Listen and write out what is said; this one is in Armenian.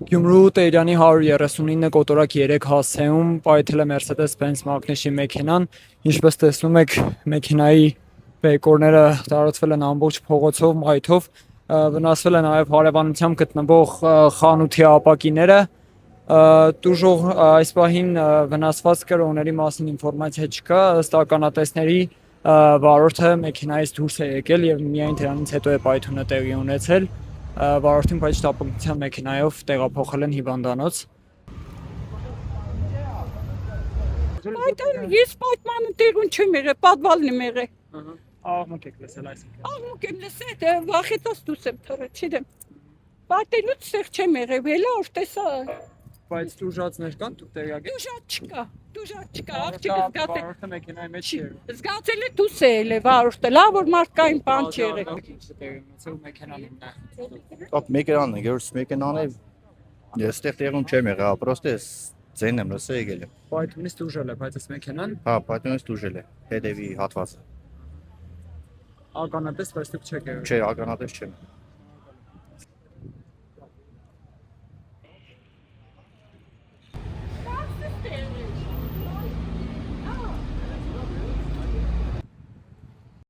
Գյումրու Տերյանի 139 կոտորակ 3 հասցեում պայթել է Mercedes-Benz մակնիշի մեքենան, ինչպես տեսնում եք, մեքենայի բեկորները տարածվել են ամբողջ փողոցով, մայթով, վնասվել է նաև հարևանությամբ գտնվող խանութի ապակիները, տուժող այս պահին վնասված կրողների մասին ինֆորմացիա չկա, ըստ ականատեսների վարորդը մեքենայից դուրս է եկել եւ միայն դրանից հետո է պայթյունը տեղի ունեցել, վարորդին բայց շտապօգնության մեքենայով տեղափոխել են հիվանդանոց։ Ես պայթմանը տեղուն չեմ եղել, պատվալն եմ եղել։ Աղմուկ եք լսել այսինքն։ Աղմուկ եմ լսել, վախեցած դուրս եմ թռել, չգիտեմ։ Պայթելուց ստեղ չեմ եղել, վելա որ տեսա։ Բայց դուժածներ կան, դուք տեղյակ եք։ Դուժած չկա, աղջիկը զգացել։ Վարորդը մեքենայի մեջ չէ։ Զգացել է դուրս է ելել վարորդը, լավ որ մարդկային բան չի եղել։ Մեքենան Top մեքենան է, գերս մեքենան է։ Ես ստեղ տեղում չեմ եղել, պրոստը ձեն եմ լսել եկել եմ։ պայթյունից դուժել է, բայց այս մեքենան Հա, պատյունից դուժել է, հետևի հատվածը։ ականատես, բայց դուք չեք եղել։ Չէ, ականատես չեմ։